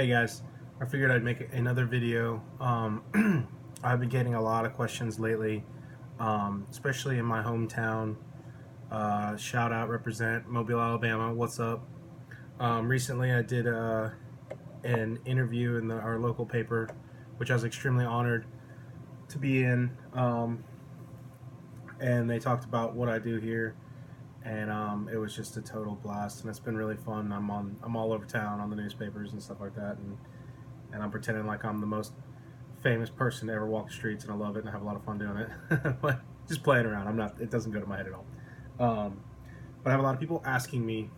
Hey guys, I figured I'd make another video. I've been getting a lot of questions lately, especially in my hometown. Shout out, represent Mobile, Alabama. What's up? Recently, I did an interview in our local paper, which I was extremely honored to be in. And they talked about what I do here, and it was just a total blast. And it's been really fun. I'm all over town on the newspapers and stuff like that, and I'm pretending like I'm the most famous person to ever walk the streets, and I love it and I have a lot of fun doing it. But just playing around. I'm not. It doesn't go to my head at all. But I have a lot of people asking me,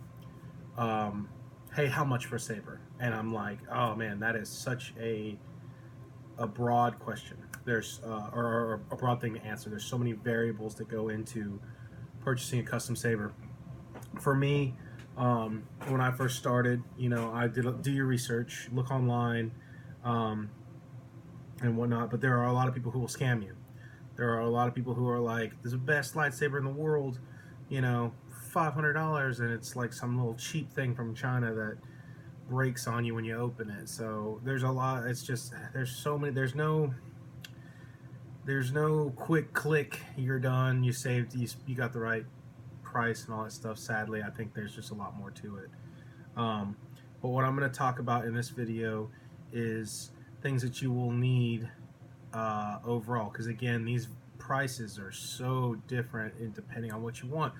"Hey, how much for a saber?" And I'm like, "Oh man, that is such a broad question. There's or a broad thing to answer. There's so many variables that go into purchasing a custom saber. For me, when I first started, I did do your research, look online, um, and whatnot. But there are a lot of people who will scam you. There are a lot of people who are like, "This is the best lightsaber in the world," $500, and it's like some little cheap thing from China that breaks on you when you open it. So there's a lot. It's just there's so many. There's no quick click. You're done. You saved. You got the right price and all that stuff. Sadly, I think there's just a lot more to it. Um, but what I'm going to talk about in this video is things that you will need overall. Because again, these prices are so different in depending on what you want.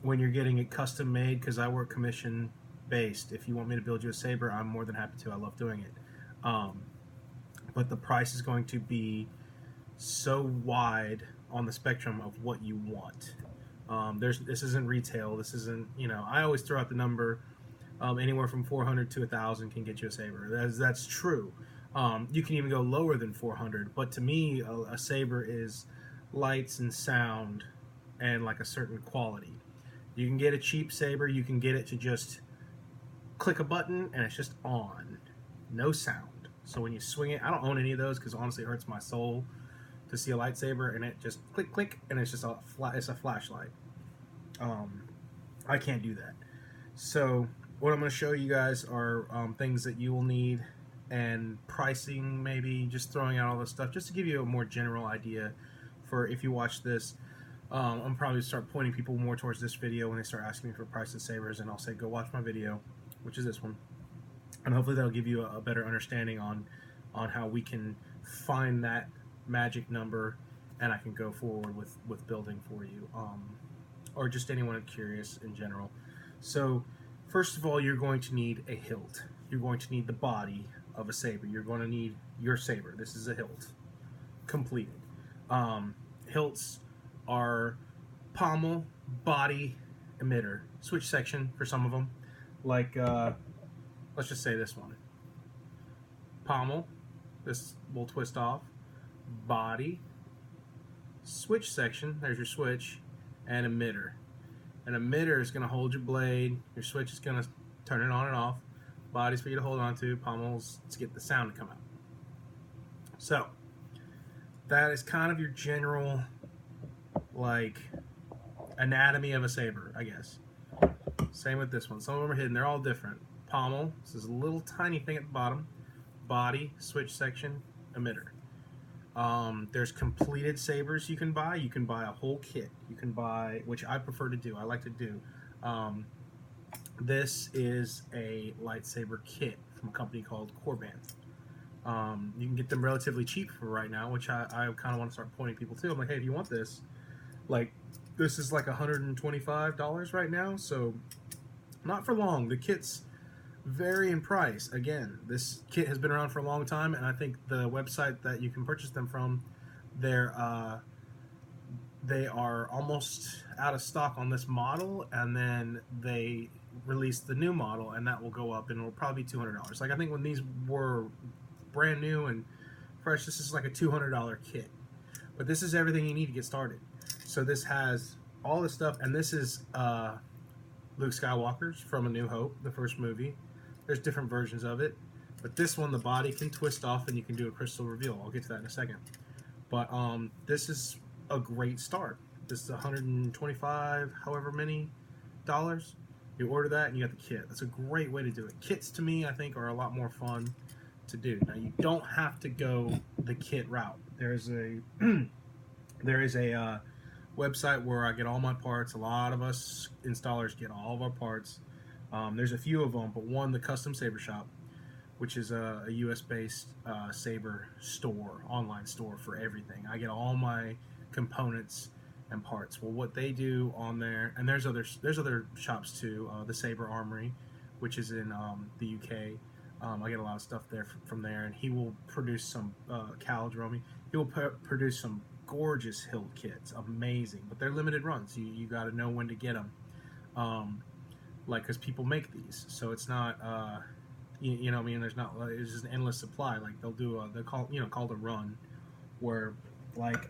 When you're getting it custom made, because I work commission based. If you want me to build you a saber, I'm more than happy to. I love doing it. But the price is going to be so wide on the spectrum of what you want. This isn't retail. This isn't, I always throw out the number, anywhere from 400 to 1,000 can get you a saber. That's true. You can even go lower than 400, but to me, a saber is lights and sound and like a certain quality. You can get a cheap saber. You can get it to just click a button and it's just on, no sound. So when you swing it, I don't own any of those because honestly it hurts my soul to see a lightsaber and it just click click and it's just it's a flashlight. I can't do that. So what I'm going to show you guys are things that you will need and pricing, maybe just throwing out all this stuff just to give you a more general idea for if you watch this. I'm probably start pointing people more towards this video when they start asking me for price of sabers, and I'll say go watch my video, which is this one, and hopefully that'll give you a better understanding on how we can find that magic number, and I can go forward with building for you, or just anyone curious in general. So first of all, you're going to need a hilt. You're going to need the body of a saber. You're going to need your saber. This is a hilt completed. Hilts are pommel, body, emitter, switch section for some of them, like let's just say this one. Pommel, this will twist off. Body, switch section, there's your switch, and emitter. An emitter is going to hold your blade, your switch is going to turn it on and off, body's for you to hold on to, pommels to get the sound to come out. So, that is kind of your general, like, anatomy of a saber, I guess. Same with this one. Some of them are hidden. They're all different. Pommel, this is a little tiny thing at the bottom. Body, switch section, emitter. There's completed sabers you can buy. You can buy a whole kit. You can buy, which I prefer to do. I like to do. This is a lightsaber kit from a company called Corbanth. You can get them relatively cheap for right now, which I kind of want to start pointing people to. I'm like, hey, if you want this, like, this is like $125 right now, so not for long. The kit's vary in price. Again, this kit has been around for a long time, and I think the website that you can purchase them from, they are almost out of stock on this model, and then they release the new model, and that will go up, and it will probably be $200. Like, I think when these were brand new and fresh, this is like a $200 kit. But this is everything you need to get started. So this has all this stuff, and this is Luke Skywalker's from A New Hope, the first movie. There's different versions of it, but this one, the body can twist off and you can do a crystal reveal. I'll get to that in a second. But this is a great start. This is $125, however many dollars. You order that and you got the kit. That's a great way to do it. Kits to me, I think, are a lot more fun to do. Now you don't have to go the kit route. There's a website where I get all my parts. A lot of us installers get all of our parts. There's a few of them, but one, the Custom Saber Shop, which is a US based saber store, online store for everything. I get all my components and parts. Well, what they do on there, and there's other shops too. The Saber Armory, which is in the UK. I get a lot of stuff there from there, and he will produce some Cal Jerome. He will produce some gorgeous hilt kits, amazing, but they're limited runs. You got to know when to get them, like because people make these, so it's not you know what I mean. There's not it's just an endless supply. Like they're called a run, where like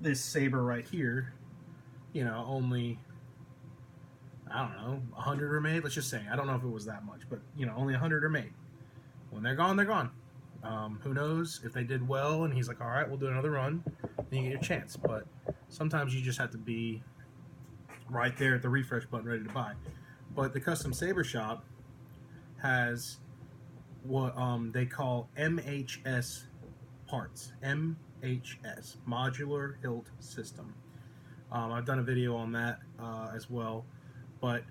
this saber right here, only I don't know 100 are made. Let's just say I don't know if it was that much, but only 100 are made. When they're gone, they're gone. Who knows if they did well and he's like, all right, we'll do another run, then you get your chance. But sometimes you just have to be right there at the refresh button ready to buy. But the Custom Saber Shop has what they call MHS parts. MHS, Modular Hilt System. I've done a video on that as well. But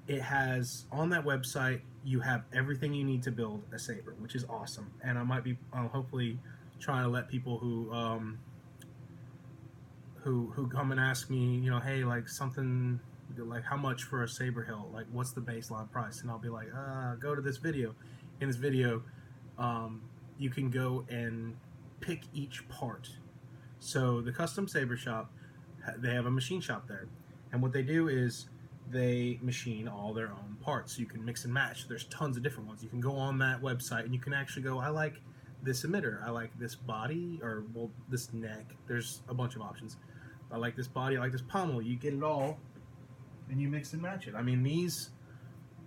it has, on that website, you have everything you need to build a saber, which is awesome. And I might be hopefully trying to let people who come and ask me, hey, like something like how much for a saber hilt, like what's the baseline price, and I'll be like, go to this video. In this video, you can go and pick each part. So the Custom Saber Shop, they have a machine shop there, and what they do is they machine all their own parts. So you can mix and match. There's tons of different ones. You can go on that website and you can actually go, I like this emitter, I like this body, or well, this neck. There's a bunch of options. I like this body, I like this pommel. You get it all and you mix and match it. I mean, these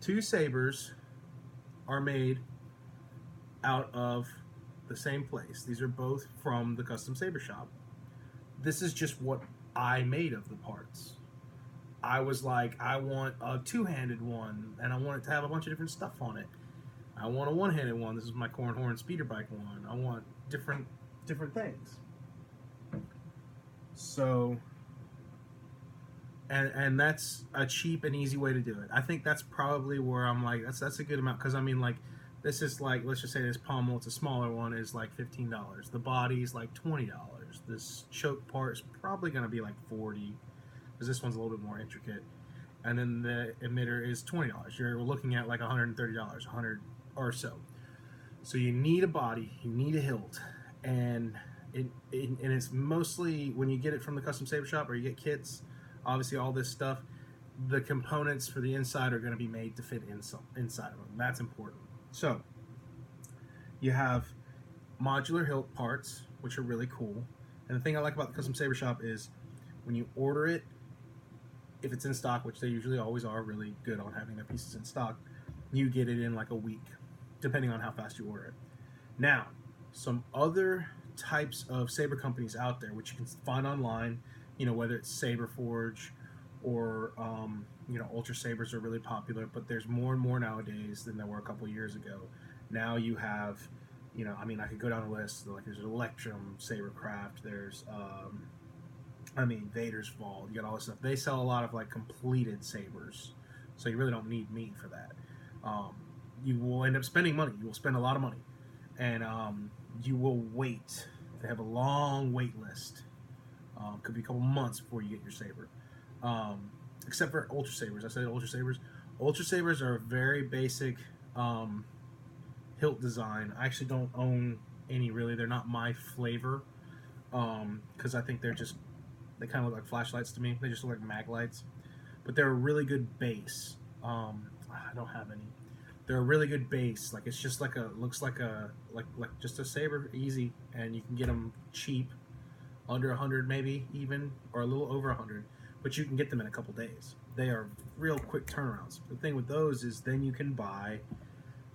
two sabers are made out of the same place. These are both from the Custom Saber Shop. This is just what I made of the parts. I was like, I want a two-handed one, and I want it to have a bunch of different stuff on it. I want a one-handed one. This is my Cornhorn speeder bike one. I want different things. So, and that's a cheap and easy way to do it. I think that's probably where I'm like, that's a good amount, because I mean, like, this is like, let's just say this pommel, it's a smaller one, is like $15. The body's like $20. This choke part is probably going to be like $40. Because this one's a little bit more intricate, and then the emitter is $20. You're looking at like $130, $100 or so. So you need a body, you need a hilt, and it's mostly when you get it from the Custom Saber Shop or you get kits. Obviously, all this stuff, the components for the inside are going to be made to fit inside of them. That's important. So you have modular hilt parts, which are really cool. And the thing I like about the Custom Saber Shop is when you order it, if it's in stock, which they usually always are really good on having their pieces in stock, you get it in like a week, depending on how fast you order it. Now, some other types of saber companies out there, which you can find online, whether it's Saberforge or, Ultrasabers are really popular, but there's more and more nowadays than there were a couple years ago. Now you have, I could go down the list, like there's Electrum, Sabercraft, there's, Vader's Vault, you got all this stuff. They sell a lot of like completed sabers, so you really don't need me for that. You will end up spending money. You will spend a lot of money, and you will wait. They have a long wait list. Could be a couple months before you get your saber. Except for Ultrasabers. I said Ultrasabers. Ultrasabers are a very basic hilt design. I actually don't own any really. They're not my flavor, because I think they kind of look like flashlights to me. They just look like mag lights. But they're a really good base. I don't have any. They're a really good base. Like, it's just like looks like just a saber, easy. And you can get them cheap, under 100 maybe even, or a little over 100. But you can get them in a couple days. They are real quick turnarounds. The thing with those is then you can buy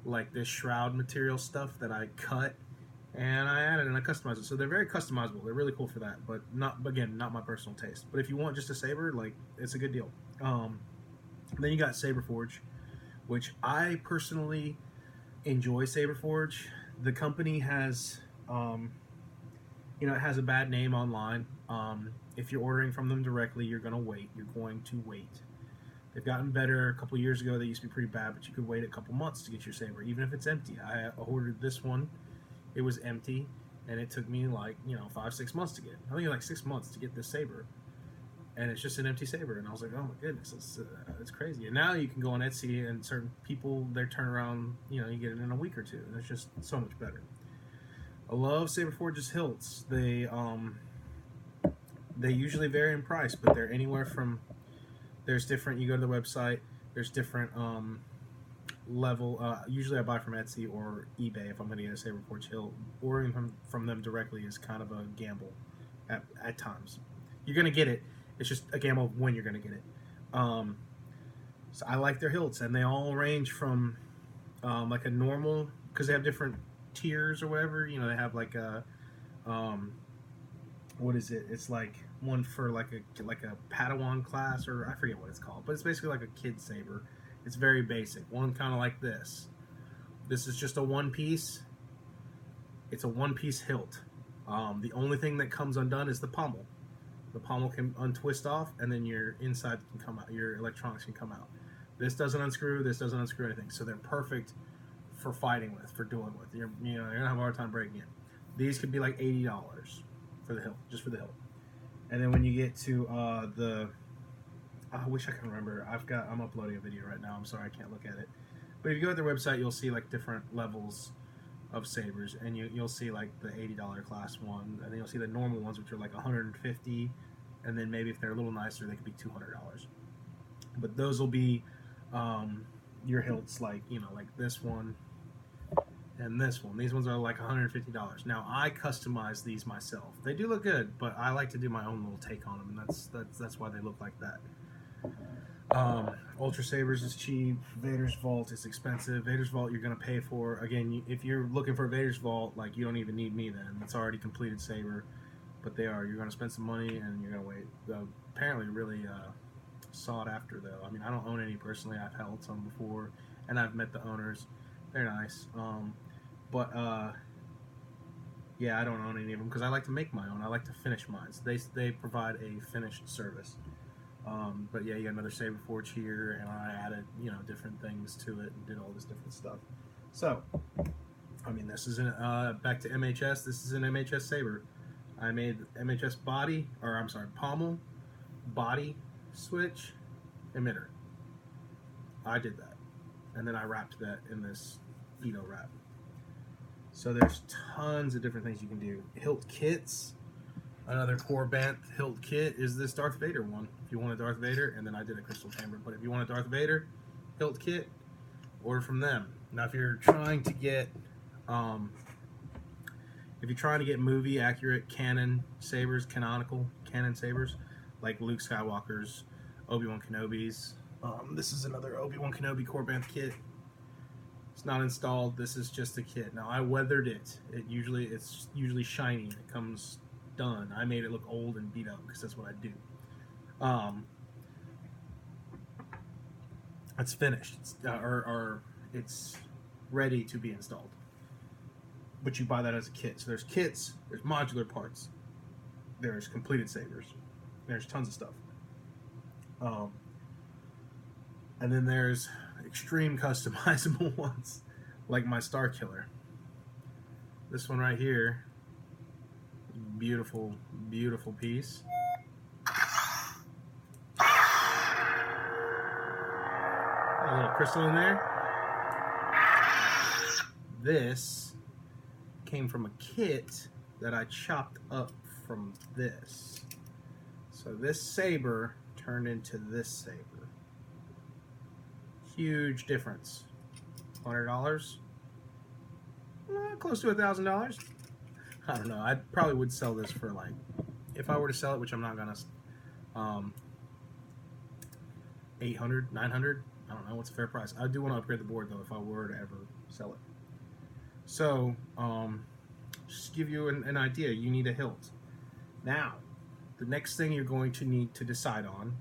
like this shroud material stuff that I cut, and I added and I customized it. So they're very customizable. They're really cool for that, but not my personal taste. But if you want just a saber, like, it's a good deal. Then you got Saberforge, which I personally enjoy. Saberforge. The company has, it has a bad name online. If you're ordering from them directly, you're going to wait. You're going to wait. They've gotten better. A couple years ago, they used to be pretty bad, but you could wait a couple months to get your saber, even if it's empty. I ordered this one. It was empty, and it took me like 5-6 months to get. I think like 6 months to get this saber, and it's just an empty saber. And I was like, oh my goodness, it's crazy. And now you can go on Etsy, and certain people, their turnaround, you get it in a week or two, and it's just so much better. I love Saberforge's hilts. They usually vary in price, but they're anywhere from, there's different, you go to the website, there's different level. Usually I buy from Etsy or eBay if I'm going to get a Saberforge hilt. Ordering from them directly is kind of a gamble at times. You're going to get it, it's just a gamble when you're going to get it. So I like their hilts, and they all range from like a normal, because they have different tiers or whatever. They have like a what is it? It's like one for like a Padawan class, or I forget what it's called, but it's basically like a kid saber. It's very basic. One kind of like this. This is just a one piece. It's a one piece hilt. The only thing that comes undone is the pommel. The pommel can untwist off, and then your inside can come out. Your electronics can come out. This doesn't unscrew. This doesn't unscrew anything. So they're perfect for fighting with, for dueling with. You're gonna have a hard time breaking it. These could be like $80 for the hilt, just for the hilt. And then when you get to I wish I could remember. I'm uploading a video right now. I'm sorry I can't look at it. But if you go to their website, you'll see like different levels of sabers, and you'll see like the $80 class one, and then you'll see the normal ones, which are like $150, and then maybe if they're a little nicer, they could be $200. But those will be your hilts, like like this one and this one. These ones are like $150. Now I customize these myself. They do look good, but I like to do my own little take on them, and that's why they look like that. Ultrasabers is cheap. Vader's Vault is expensive. Vader's Vault you're gonna pay for. Again, if you're looking for Vader's Vault, like, you don't even need me then. It's already completed saber. But you're gonna spend some money, and you're gonna wait. Apparently really sought after though. I mean, I don't own any personally. I've held some before, and I've met the owners. They're nice. Yeah, I don't own any of them because I like to make my own. I like to finish mine. So they provide a finished service. But yeah, you got another Saberforge here, and I added different things to it and did all this different stuff. So, I mean, this is back to MHS. This is an MHS saber. I made MHS body, or I'm sorry, pommel, body, switch, emitter. I did that, and then I wrapped that in this Vito wrap. So there's tons of different things you can do. Hilt kits. Another Corbanth hilt kit is this Darth Vader one. If you want a Darth Vader, and then I did a crystal chamber. But if you want a Darth Vader hilt kit, order from them. Now, if you're trying to get, movie accurate canon sabers, canonical canon sabers, like Luke Skywalker's, Obi-Wan Kenobi's. This is another Obi-Wan Kenobi Corbanth kit. It's not installed. This is just a kit. Now I weathered it. It's usually shiny. It comes done. I made it look old and beat up because that's what I do. It's finished. It's ready to be installed. But you buy that as a kit. So there's kits, there's modular parts, there's completed sabers, there's tons of stuff. And then there's extreme customizable ones, like my Star Killer. This one right here, beautiful, beautiful piece. A little crystal in there. This came from a kit that I chopped up from this. So this saber turned into this saber. Huge difference. $100? Close to $1,000. I don't know. I probably would sell this for, like, if I were to sell it, which I'm not gonna, $800, $900. I don't know what's a fair price. I do want to upgrade the board though if I were to ever sell it. So, just to give you an idea, you need a hilt. Now, the next thing you're going to need to decide on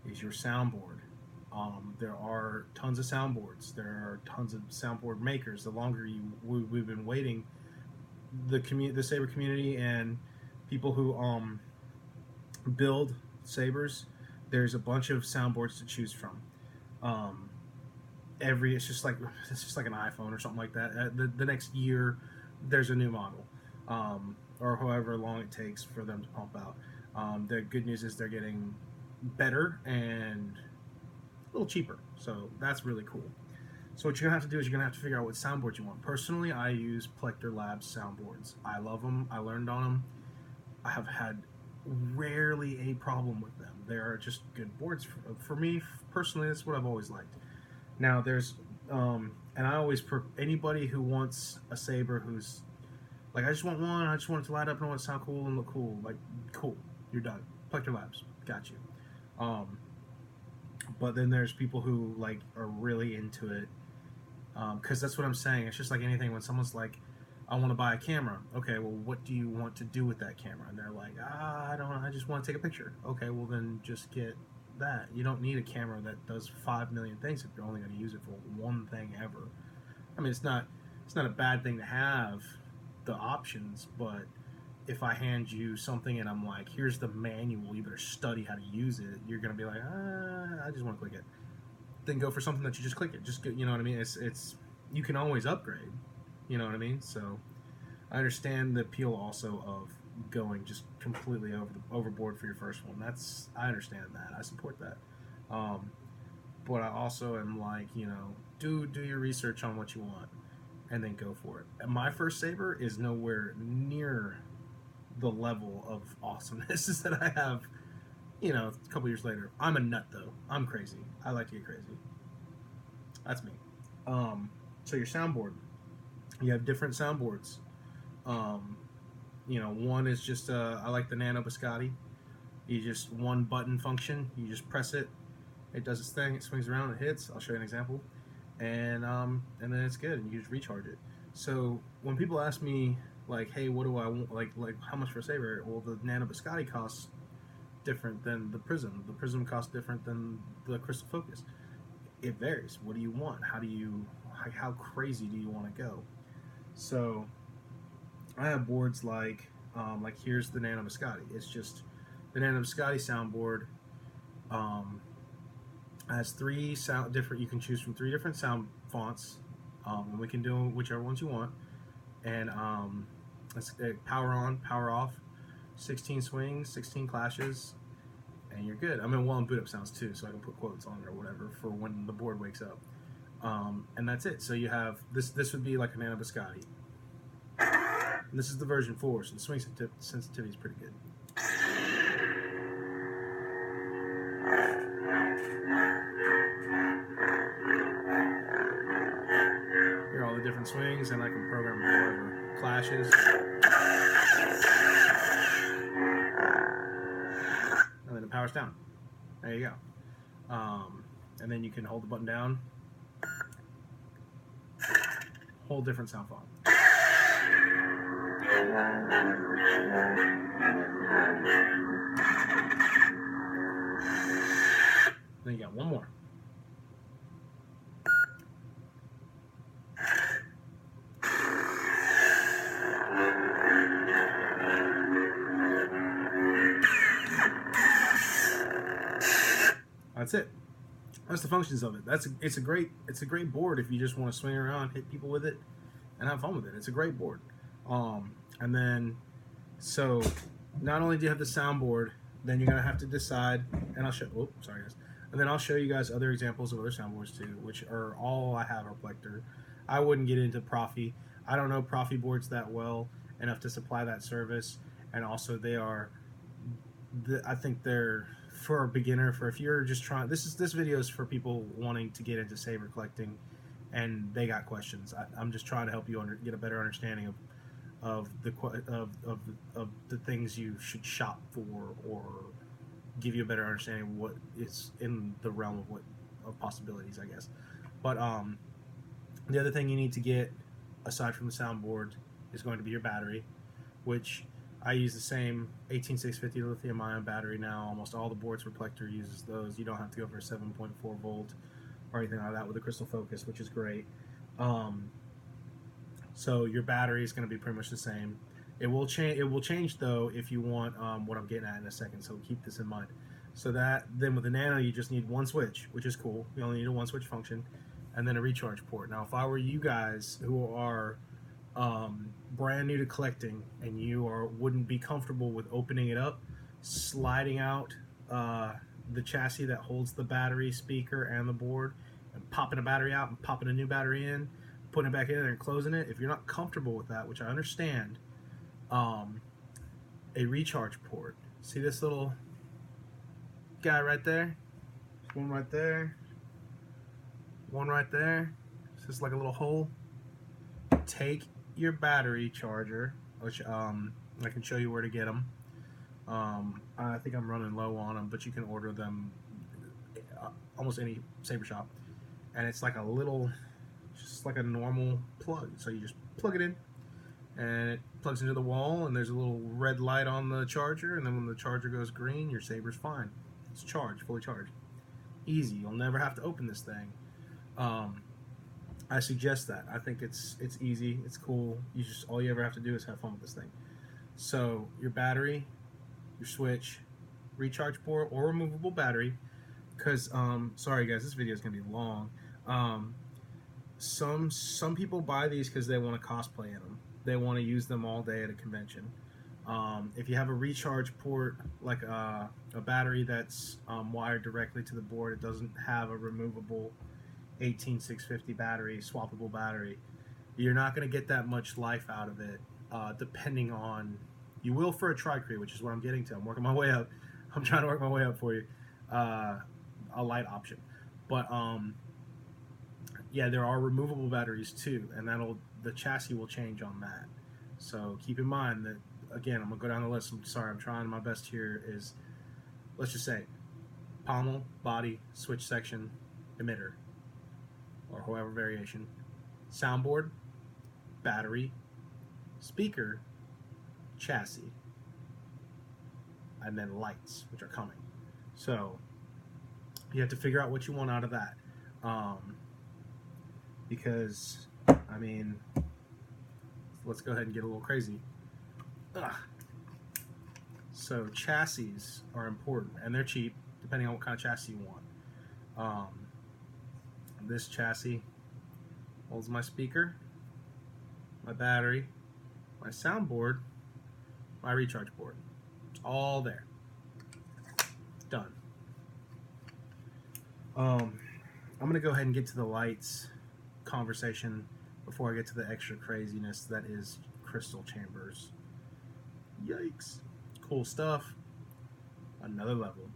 is your soundboard. There are tons of soundboards. There are tons of soundboard makers. The longer we've been waiting, the saber community and people who build sabers, there's a bunch of soundboards to choose from. Um, it's just like an iPhone or something like that. The next year, there's a new model, or however long it takes for them to pump out. The good news is they're getting better and a little cheaper, so that's really cool. So what you're gonna have to do is you're gonna have to figure out what soundboard you want. Personally, I use Plector Labs soundboards. I love them. I learned on them. I have had rarely a problem with them. They are just good boards for me personally. That's what I've always liked. Now there's and I always anybody who wants a saber who's like, I just want one. I just want it to light up and I want it to sound cool and look cool. Like, cool. You're done. Plector Labs, got you. But then there's people who like are really into it, because that's what I'm saying. It's just like anything. When someone's like, I want to buy a camera. Okay, well, what do you want to do with that camera? And they're like, I don't know. I just want to take a picture. Okay, well then just get that. You don't need a camera that does 5 million things if you're only going to use it for one thing ever. I mean, it's not a bad thing to have the options, but if I hand you something and I'm like, here's the manual, you better study how to use it, you're gonna be like, I just want to click it. Then go for something that you just click it. Just you know what I mean? It's you can always upgrade. You know what I mean? So I understand the appeal also of going just completely overboard for your first one. I understand that. I support that. But I also am like, do your research on what you want and then go for it. And my first saber is nowhere near the level of awesomeness that I have, a couple years later. I'm a nut though. I'm crazy. I like to get crazy. That's me. So your soundboard, you have different soundboards. One is just I like the Nano Biscotti. You just one button function. You just press it. It does its thing. It swings around. It hits. I'll show you an example. And then it's good. And you just recharge it. So when people ask me like, hey, what do I want? Like how much for a saber? Well, the Nano Biscotti costs different than the Prism. The Prism costs different than the Crystal Focus. It varies. What do you want? How crazy do you want to go? So I have boards like here's the Nano Biscotti. It's just the Nano Biscotti soundboard. Has three sound different. You can choose from 3 different sound fonts, and we can do whichever ones you want. And it's power on, power off, 16 swings, 16 clashes, and you're good. I'm in and boot up sounds too, so I can put quotes on it or whatever for when the board wakes up. And that's it. So you have this would be like a Nano Biscotti. And this is the version 4, so the swing sensitivity is pretty good. Here are all the different swings, and I can program whatever clashes. And then it powers down. There you go. And then you can hold the button down. Whole different sound font. Then you got one more. That's it. That's the functions of it. It's a great board if you just want to swing around, hit people with it, and have fun with it. It's a great board. And then, so not only do you have the soundboard, then you're gonna have to decide. And I'll show. Oh, sorry guys. And then I'll show you guys other examples of other soundboards too, which are all I have are Plector. I wouldn't get into Profi. I don't know Profi boards that well enough to supply that service, and also they are. I think they're for a beginner. For if you're just trying, this video is for people wanting to get into saber collecting, and they got questions. I'm just trying to help you get a better understanding of the things you should shop for, or give you a better understanding of what is in the realm of possibilities, I guess. But the other thing you need to get aside from the soundboard is going to be your battery, which I use the same 18650 lithium ion battery now. Almost all the boards for Plector uses those. You don't have to go for a 7.4 volt or anything like that with a crystal focus, which is great. So your battery is going to be pretty much the same. It will change. It will change though if you want what I'm getting at in a second. So keep this in mind. So that then with the Nano, you just need one switch, which is cool. You only need a one switch function, and then a recharge port. Now, if I were you guys who are brand new to collecting and wouldn't be comfortable with opening it up, sliding out the chassis that holds the battery, speaker, and the board, and popping a battery out and popping a new battery in, putting it back in there and closing it. If you're not comfortable with that, which I understand, a recharge port. See this little guy right there? One right there. One right there. It's just like a little hole. Take your battery charger, which I can show you where to get them. I think I'm running low on them, but you can order them almost any saber shop. And it's like a little, just like a normal plug. So you just plug it in, and it plugs into the wall, and there's a little red light on the charger, and then when the charger goes green, your saber's fine. It's charged, fully charged. Easy. You'll never have to open this thing. I suggest that. I think it's easy. It's cool. You just all you ever have to do is have fun with this thing. So your battery, your switch, recharge port or removable battery. Because sorry guys, this video is gonna be long. Some people buy these because they want to cosplay in them. They want to use them all day at a convention. If you have a recharge port, like a battery that's wired directly to the board, it doesn't have a removable 18650 battery, swappable battery, you're not going to get that much life out of it, depending on, you will for a Tricree, which is what I'm getting to. I'm working my way up. I'm trying to work my way up for you. A light option. But yeah, there are removable batteries too, and the chassis will change on that. So keep in mind that, again, I'm going to go down the list. I'm sorry, I'm trying my best here. Is, let's just say, pommel, body, switch section, emitter, or however variation, soundboard, battery, speaker, chassis, and then lights, which are coming. So you have to figure out what you want out of that, because I mean, let's go ahead and get a little crazy. So chassis are important, and they're cheap depending on what kind of chassis you want. This chassis holds my speaker, my battery, my soundboard, my recharge board. It's all there. Done. I'm going to go ahead and get to the lights conversation before I get to the extra craziness that is crystal chambers. Yikes. Cool stuff. Another level.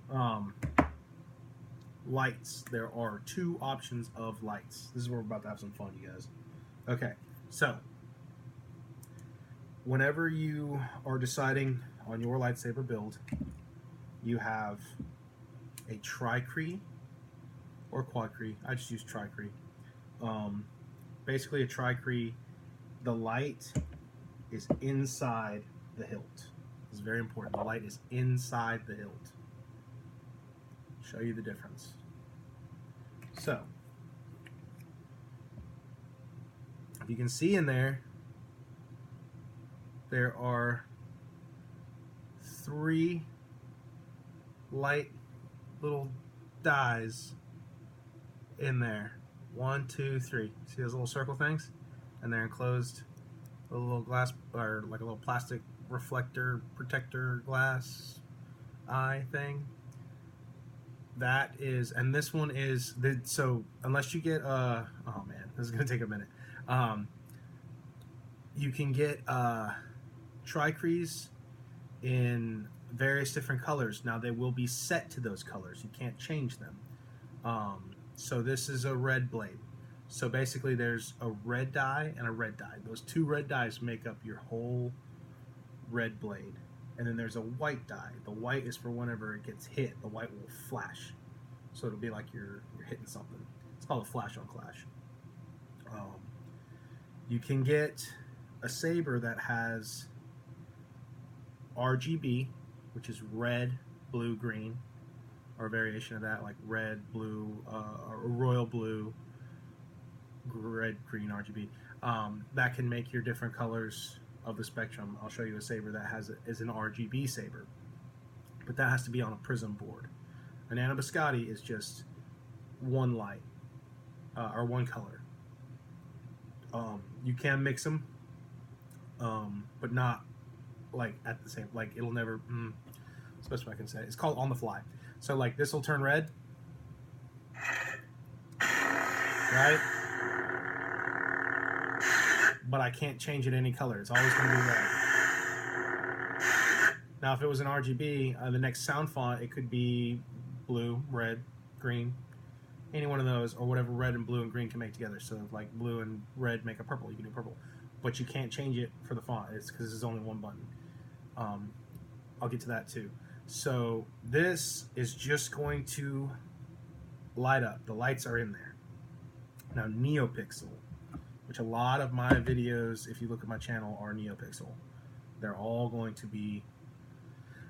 Lights. There are two options of lights. This is where we're about to have some fun, you guys. Okay, so whenever you are deciding on your lightsaber build, you have a Tricree or Quadcree. I just use Tricree. Basically a Tricree, the light is inside the hilt. It's very important. The light is inside the hilt. Show you the difference. So, if you can see in there, there are 3 light little dies in there. 1, 2, 3. See those little circle things? And they're enclosed with a little glass, or like a little plastic reflector, protector glass eye thing. That is, and this one is, so unless you get, oh man, this is going to take a minute. You can get Tricrees in various different colors. Now they will be set to those colors. You can't change them. So this is a red blade. So basically there's a red die and a red die. Those 2 red dies make up your whole red blade. And then there's a white die. The white is for whenever it gets hit, the white will flash. So it'll be like you're hitting something. It's called a flash on clash. You can get a saber that has RGB, which is red, blue, green, or a variation of that, like red, blue, or royal blue, red, green, RGB. That can make your different colors of the spectrum. I'll show you a saber that is an RGB saber, but that has to be on a prism board. An Nano Biscotti is just one light, or one color. You can mix them, but not like at the same, like it'll never, that's the best way I can say it. It's called on the fly. So like this will turn red, right? But I can't change it any color. It's always going to be red. Now if it was an RGB, the next sound font, it could be blue, red, green, any one of those, or whatever red and blue and green can make together. So if like blue and red make a purple, you can do purple. But you can't change it for the font. It's because there's only one button. I'll get to that too. So this is just going to light up. The lights are in there. Now NeoPixel, which a lot of my videos, if you look at my channel, are NeoPixel. They're all going to be,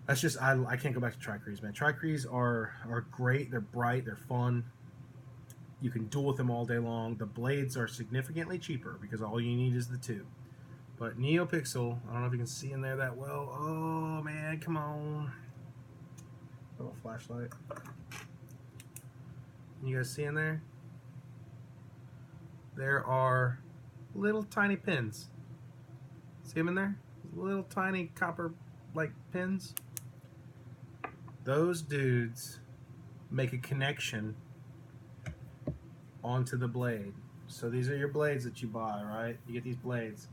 that's just, I can't go back to Tricrees, man. Tricrees are great. They're bright. They're fun. You can duel with them all day long. The blades are significantly cheaper because all you need is the tube. But NeoPixel, I don't know if you can see in there that well. Oh man, come on. A little flashlight. You guys see in there? There are little tiny pins. See them in there? Little tiny copper like pins. Those dudes make a connection onto the blade. So these are your blades that you buy, right? You get these blades.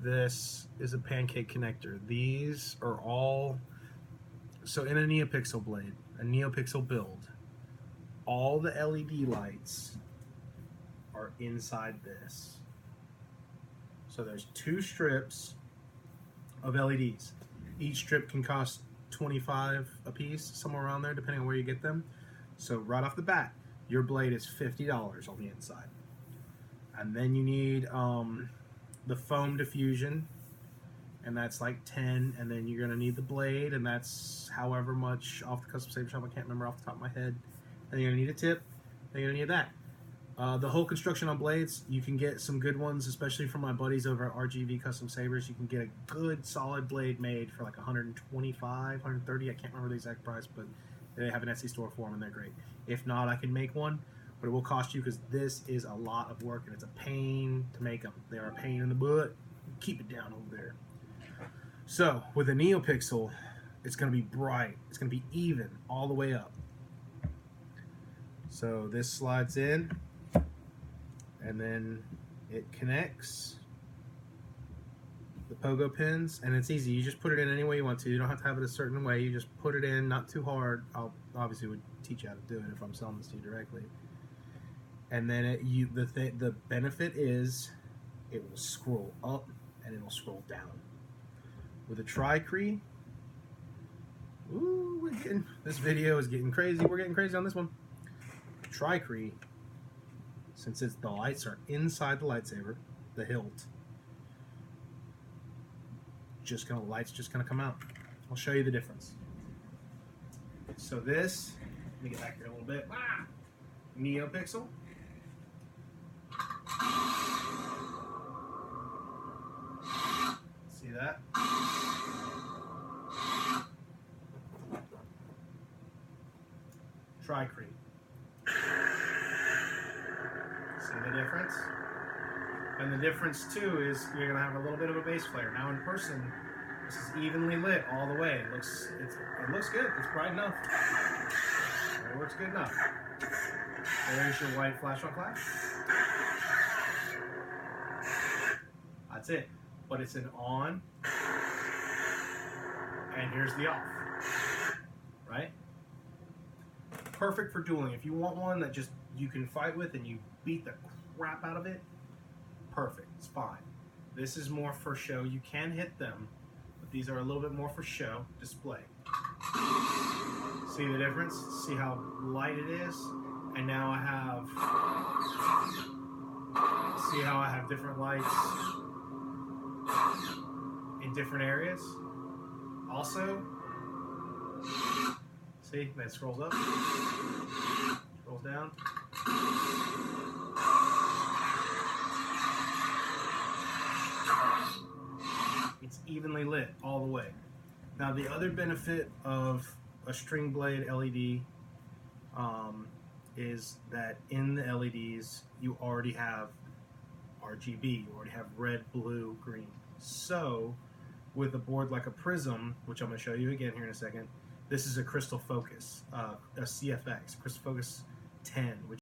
This is a pancake connector. These are all, so in a NeoPixel blade, a NeoPixel build, all the LED lights are inside this. So there's 2 strips of LEDs. Each strip can cost $25 a piece, somewhere around there, depending on where you get them. So right off the bat, your blade is $50 on the inside. And then you need the foam diffusion, and that's like 10, and then you're gonna need the blade, and that's however much off the Custom Saber Shop, I can't remember off the top of my head. And you're gonna need a tip, then you're gonna need that. The whole construction on blades, you can get some good ones, especially from my buddies over at RGV Custom Sabers. You can get a good solid blade made for like 125, 130, I can't remember the exact price, but they have an Etsy store for them and they're great. If not, I can make one, but it will cost you because this is a lot of work and it's a pain to make them. They are a pain in the butt. Keep it down over there. So with a NeoPixel, it's going to be bright. It's going to be even all the way up. So this slides in, and then it connects the pogo pins, and it's easy. You just put it in any way you want to. You don't have to have it a certain way. You just put it in, not too hard. I'll obviously would teach you how to do it if I'm selling this to you directly. And then the benefit is it will scroll up and it will scroll down. With a Tricree, ooh, this video is getting crazy. We're getting crazy on this one. Tricree, since the lights are inside the lightsaber, the hilt, light's just gonna come out. I'll show you the difference. So this, let me get back here a little bit. NeoPixel. See that? Tricree. See the difference? And the difference too is you're gonna have a little bit of a base flare. Now in person, this is evenly lit all the way. It looks good. It's bright enough. It works good enough. There's your white flash on flash. That's it. But it's an on, and here's the off. Right? Perfect for dueling. If you want one that just you can fight with and you beat the crap out of it, perfect. It's fine. This is more for show. You can hit them, but these are a little bit more for show display. See the difference? See how light it is? And now I have, see how I have different lights in different areas? Also, see, that scrolls up, scrolls down. It's evenly lit all the way. Now, the other benefit of a string blade LED is that in the LEDs you already have RGB, you already have red, blue, green. So with a board like a Prism, which I'm going to show you again here in a second, this is a Crystal Focus, a CFX, Crystal Focus 10, which